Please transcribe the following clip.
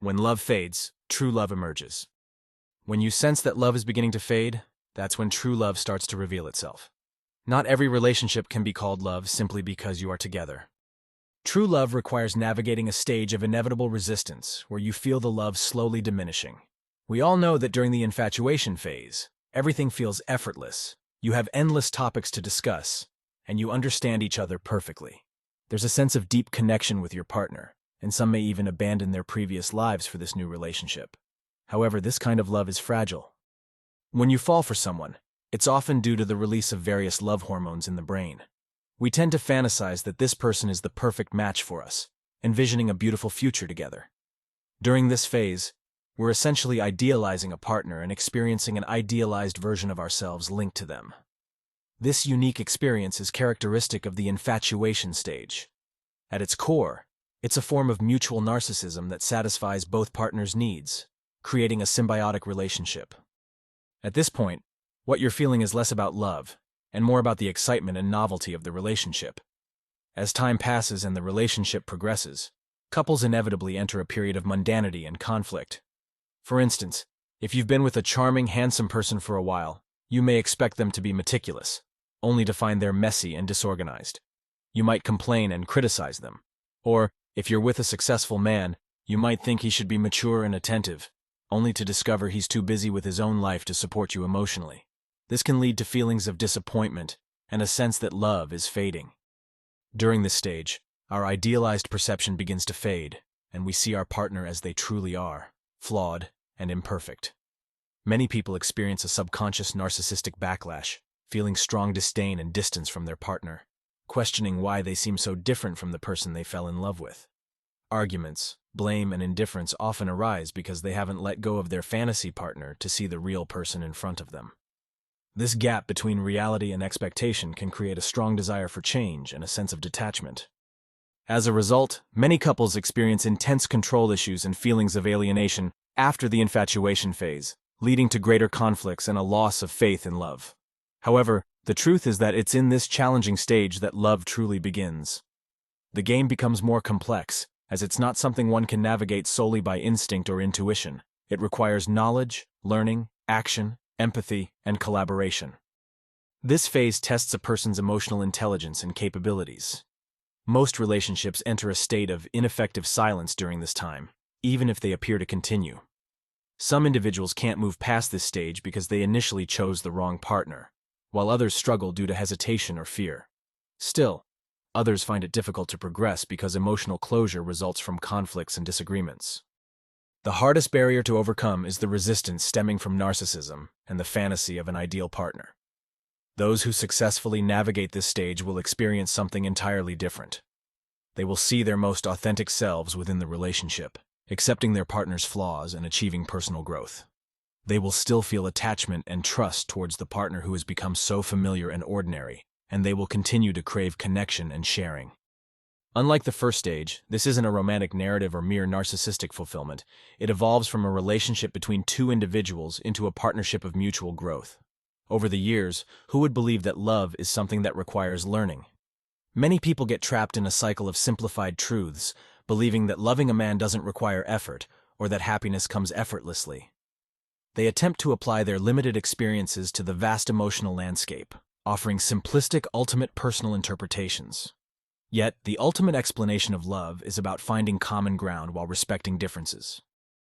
When love fades, true love emerges. When you sense that love is beginning to fade, that's when true love starts to reveal itself. Not every relationship can be called love simply because you are together. True love requires navigating a stage of inevitable resistance where you feel the love slowly diminishing. We all know that during the infatuation phase, everything feels effortless. You have endless topics to discuss, and you understand each other perfectly. There's a sense of deep connection with your partner, and some may even abandon their previous lives for this new relationship. However, this kind of love is fragile. When you fall for someone, it's often due to the release of various love hormones in the brain. We tend to fantasize that this person is the perfect match for us, envisioning a beautiful future together. During this phase, we're essentially idealizing a partner and experiencing an idealized version of ourselves linked to them. This unique experience is characteristic of the infatuation stage. At its core, it's a form of mutual narcissism that satisfies both partners' needs, creating a symbiotic relationship. At this point, what you're feeling is less about love and more about the excitement and novelty of the relationship. As time passes and the relationship progresses, couples inevitably enter a period of mundanity and conflict. For instance, if you've been with a charming, handsome person for a while, you may expect them to be meticulous, only to find they're messy and disorganized. You might complain and criticize them. Or, if you're with a successful man, you might think he should be mature and attentive, only to discover he's too busy with his own life to support you emotionally. This can lead to feelings of disappointment and a sense that love is fading. During this stage, our idealized perception begins to fade, and we see our partner as they truly are, flawed and imperfect. Many people experience a subconscious narcissistic backlash, feeling strong disdain and distance from their partner, questioning why they seem so different from the person they fell in love with. Arguments, blame, and indifference often arise because they haven't let go of their fantasy partner to see the real person in front of them. This gap between reality and expectation can create a strong desire for change and a sense of detachment. As a result, many couples experience intense control issues and feelings of alienation after the infatuation phase, leading to greater conflicts and a loss of faith in love. However, the truth is that it's in this challenging stage that love truly begins. The game becomes more complex, as it's not something one can navigate solely by instinct or intuition. It requires knowledge, learning, action, empathy, and collaboration. This phase tests a person's emotional intelligence and capabilities. Most relationships enter a state of ineffective silence during this time, even if they appear to continue. Some individuals can't move past this stage because they initially chose the wrong partner, while others struggle due to hesitation or fear. Still, others find it difficult to progress because emotional closure results from conflicts and disagreements. The hardest barrier to overcome is the resistance stemming from narcissism and the fantasy of an ideal partner. Those who successfully navigate this stage will experience something entirely different. They will see their most authentic selves within the relationship, accepting their partner's flaws and achieving personal growth. They will still feel attachment and trust towards the partner who has become so familiar and ordinary, and they will continue to crave connection and sharing. Unlike the first stage, this isn't a romantic narrative or mere narcissistic fulfillment. It evolves from a relationship between two individuals into a partnership of mutual growth. Over the years, who would believe that love is something that requires learning? Many people get trapped in a cycle of simplified truths, believing that loving a man doesn't require effort or that happiness comes effortlessly. They attempt to apply their limited experiences to the vast emotional landscape, offering simplistic, ultimate personal interpretations. Yet, the ultimate explanation of love is about finding common ground while respecting differences.